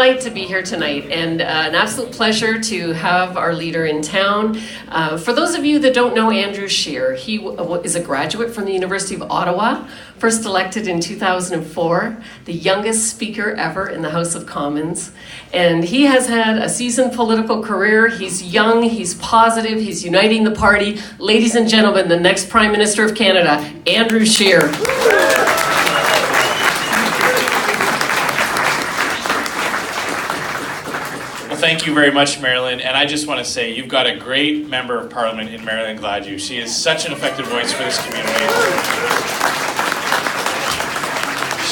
delight to be here tonight, and an absolute pleasure to have our leader in town. For those of you that don't know Andrew Scheer, he is a graduate from the University of Ottawa, first elected in 2004, the youngest speaker ever in the House of Commons. And he has had a seasoned political career. He's young, he's positive, he's uniting the party. Ladies and gentlemen, the next Prime Minister of Canada, Andrew Scheer. Thank you very much, Marilyn. And I just want to say you've got a great member of Parliament in Marilyn Gladue. She is such an effective voice for this community.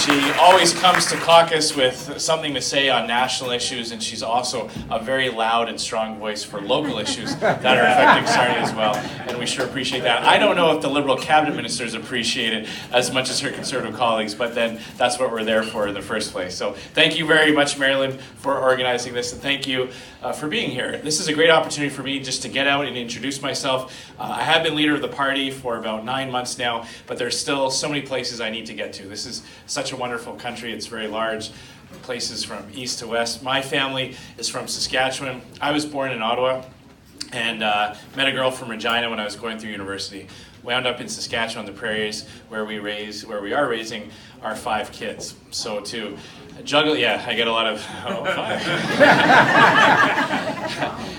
She always comes to caucus with something to say on national issues, and she's also a very loud and strong voice for local issues that are affecting Sarnia as well, and we sure appreciate that. I don't know if the Liberal cabinet ministers appreciate it as much as her Conservative colleagues, but then that's what we're there for in the first place. So thank you very much, Marilyn, for organizing this, and thank you for being here. This is a great opportunity for me just to get out and introduce myself. I have been leader of the party for about 9 months now, but there's still so many places I need to get to. This is such a wonderful country. It's very large, places from east to west. My family is from Saskatchewan. I was born in Ottawa and met a girl from Regina when I was going through university. Wound up in Saskatchewan, the prairies, where we are raising our 5 kids. So to juggle, yeah, I get a lot of 5.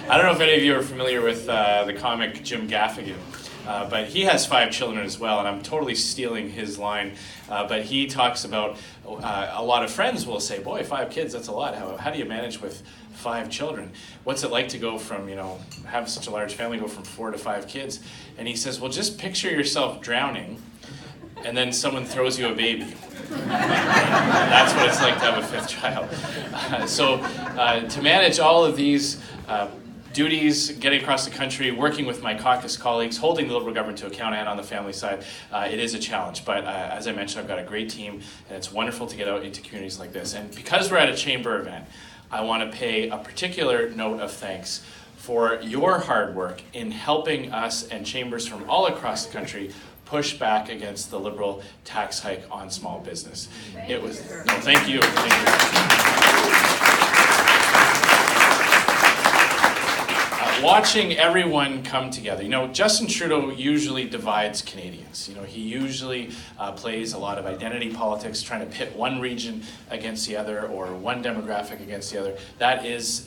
I don't know if any of you are familiar with the comic Jim Gaffigan. But he has 5 children as well, and I'm totally stealing his line. But he talks about, a lot of friends will say, boy, 5 kids, that's a lot. How do you manage with 5 children? What's it like to go from, have such a large family, go from 4 to 5 kids? And he says, well, just picture yourself drowning, and then someone throws you a baby. That's what it's like to have a 5th child. So to manage all of these duties, getting across the country, working with my caucus colleagues, holding the Liberal government to account and on the family side, it is a challenge. But as I mentioned, I've got a great team, and it's wonderful to get out into communities like this. And because we're at a chamber event, I want to pay a particular note of thanks for your hard work in helping us and chambers from all across the country push back against the Liberal tax hike on small business. Thank you. Watching everyone come together. Justin Trudeau usually divides Canadians. He usually plays a lot of identity politics, trying to pit one region against the other or one demographic against the other. That is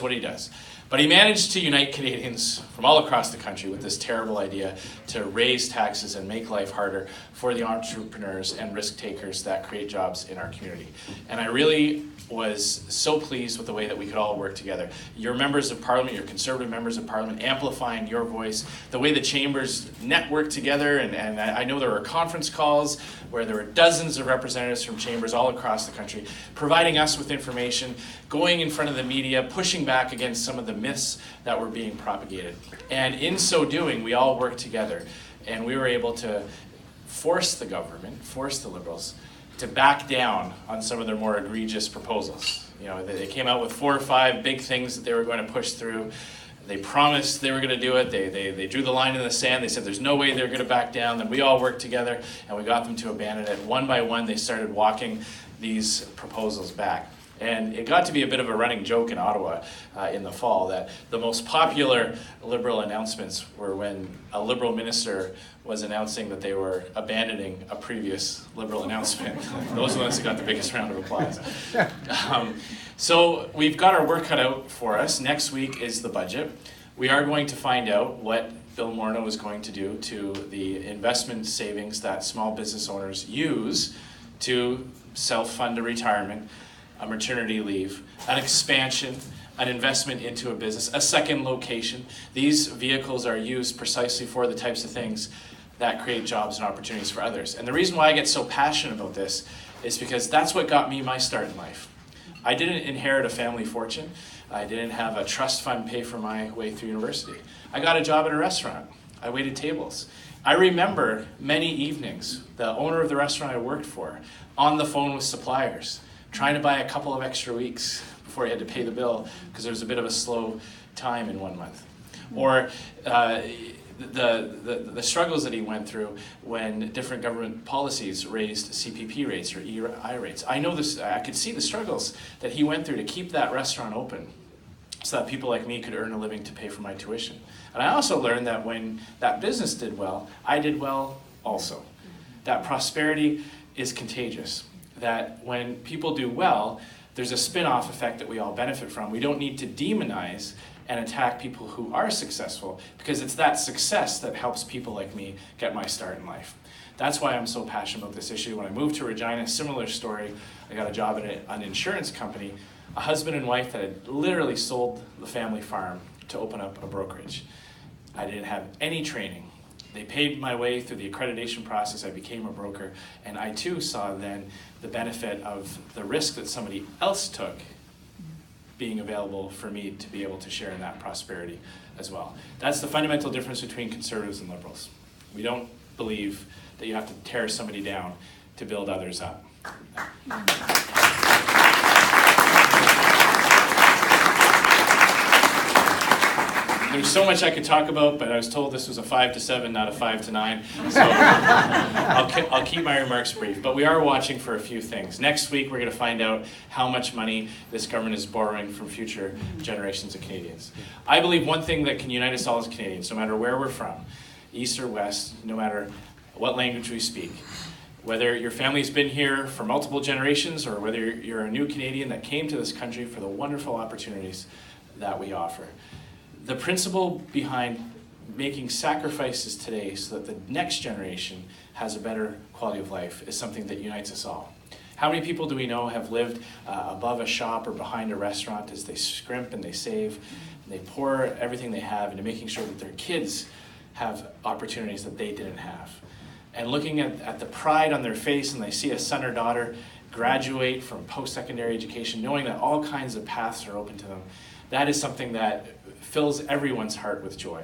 what he does. But he managed to unite Canadians from all across the country with this terrible idea to raise taxes and make life harder for the entrepreneurs and risk takers that create jobs in our community. And I really was so pleased with the way that we could all work together. Your members of Parliament, your Conservative members of Parliament, amplifying your voice, the way the chambers network together, and I know there were conference calls where there were dozens of representatives from chambers all across the country, providing us with information, going in front of the media, pushing back against some of the myths that were being propagated. And in so doing, we all worked together, and we were able to force the government, force the Liberals, to back down on some of their more egregious proposals. They came out with 4 or 5 big things that they were going to push through. They promised they were going to do it. They drew the line in the sand. They said there's no way they're going to back down. Then we all worked together, and we got them to abandon it. One by one, they started walking these proposals back. And it got to be a bit of a running joke in Ottawa in the fall that the most popular Liberal announcements were when a Liberal minister was announcing that they were abandoning a previous Liberal announcement. Those are the ones that got the biggest round of applause. So we've got our work cut out for us. Next week is the budget. We are going to find out what Bill Morneau is going to do to the investment savings that small business owners use to self-fund a retirement, a maternity leave, an expansion, an investment into a business, a second location. These vehicles are used precisely for the types of things that create jobs and opportunities for others. And the reason why I get so passionate about this is because that's what got me my start in life. I didn't inherit a family fortune. I didn't have a trust fund pay for my way through university. I got a job at a restaurant. I waited tables. I remember many evenings, the owner of the restaurant I worked for, on the phone with suppliers, trying to buy a couple of extra weeks before he had to pay the bill because there was a bit of a slow time in 1 month. Or the struggles that he went through when different government policies raised CPP rates or EI rates. I know this, I could see the struggles that he went through to keep that restaurant open so that people like me could earn a living to pay for my tuition. And I also learned that when that business did well, I did well also. That prosperity is contagious. That when people do well, there's a spin-off effect that we all benefit from. We don't need to demonize and attack people who are successful, because it's that success that helps people like me get my start in life. That's why I'm so passionate about this issue. When I moved to Regina, similar story, I got a job at an insurance company, a husband and wife that had literally sold the family farm to open up a brokerage. I didn't have any training. They paid my way through the accreditation process. I became a broker, and I too saw then the benefit of the risk that somebody else took being available for me to be able to share in that prosperity as well. That's the fundamental difference between conservatives and liberals. We don't believe that you have to tear somebody down to build others up. There's so much I could talk about, but I was told this was a 5 to 7, not a 5 to 9. So I'll keep my remarks brief. But we are watching for a few things. Next week, we're going to find out how much money this government is borrowing from future generations of Canadians. I believe one thing that can unite us all as Canadians, no matter where we're from, east or west, no matter what language we speak, whether your family's been here for multiple generations or whether you're a new Canadian that came to this country for the wonderful opportunities that we offer. The principle behind making sacrifices today so that the next generation has a better quality of life is something that unites us all. How many people do we know have lived above a shop or behind a restaurant as they scrimp and they save and they pour everything they have into making sure that their kids have opportunities that they didn't have? And looking at the pride on their face and they see a son or daughter graduate from post-secondary education, knowing that all kinds of paths are open to them, that is something that fills everyone's heart with joy.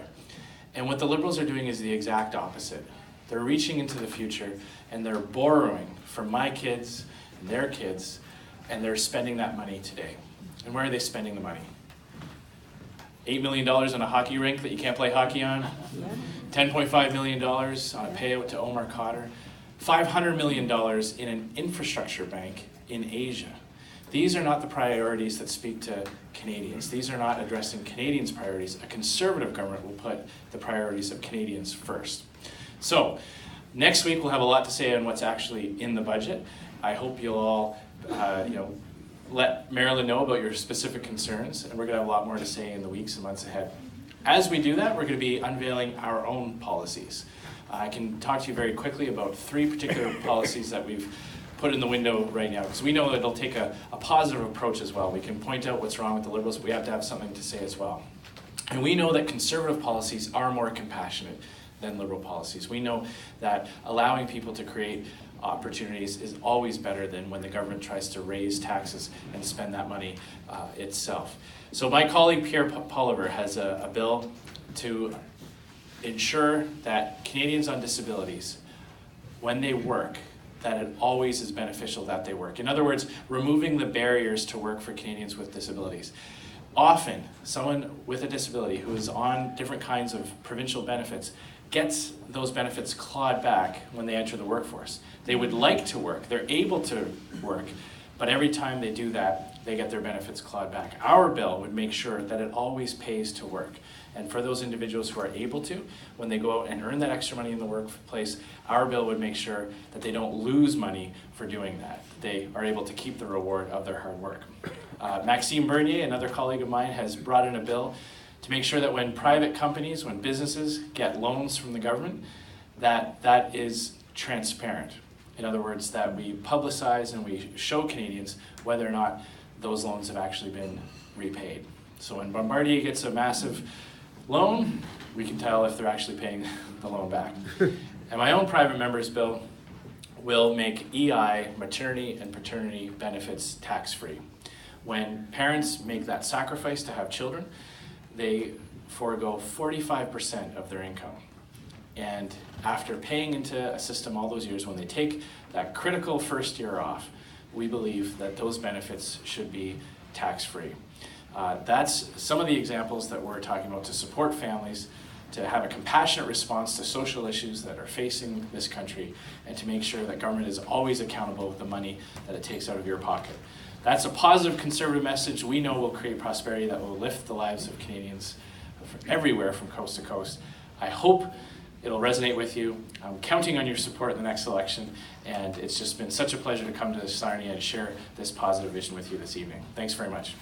And what the Liberals are doing is the exact opposite. They're reaching into the future and they're borrowing from my kids and their kids, and they're spending that money today. And where are they spending the money? $8 million on a hockey rink that you can't play hockey on? Yeah. $10.5 million on a payout to Omar Khadr? $500 million in an infrastructure bank in Asia. These are not the priorities that speak to Canadians. These are not addressing Canadians' priorities. A conservative government will put the priorities of Canadians first. So, next week we'll have a lot to say on what's actually in the budget. I hope you'll all, let Marilyn know about your specific concerns, and we're going to have a lot more to say in the weeks and months ahead. As we do that, we're going to be unveiling our own policies. I can talk to you very quickly about 3 particular policies that we've put in the window right now, because we know that it'll take a positive approach as well. We can point out what's wrong with the Liberals, but we have to have something to say as well. And we know that conservative policies are more compassionate than Liberal policies. We know that allowing people to create opportunities is always better than when the government tries to raise taxes and spend that money itself. So my colleague Pierre Poliver has a bill to ensure that Canadians on disabilities, when they work, that it always is beneficial that they work. In other words, removing the barriers to work for Canadians with disabilities. Often, someone with a disability who is on different kinds of provincial benefits gets those benefits clawed back when they enter the workforce. They would like to work, they're able to work, but every time they do that, they get their benefits clawed back. Our bill would make sure that it always pays to work. And for those individuals who are able to, when they go out and earn that extra money in the workplace, our bill would make sure that they don't lose money for doing that. They are able to keep the reward of their hard work. Maxime Bernier, another colleague of mine, has brought in a bill to make sure that when private companies, when businesses get loans from the government, that is transparent. In other words, that we publicize and we show Canadians whether or not those loans have actually been repaid. So when Bombardier gets a massive loan, we can tell if they're actually paying the loan back. And my own private member's bill will make EI, maternity and paternity benefits tax-free. When parents make that sacrifice to have children, they forego 45% of their income. And after paying into a system all those years, when they take that critical first year off, we believe that those benefits should be tax-free. That's some of the examples that we're talking about to support families, to have a compassionate response to social issues that are facing this country, and to make sure that government is always accountable with the money that it takes out of your pocket. That's a positive Conservative message we know will create prosperity that will lift the lives of Canadians from everywhere, from coast to coast. I hope it'll resonate with you. I'm counting on your support in the next election, and it's just been such a pleasure to come to this Sarnia and share this positive vision with you this evening. Thanks very much.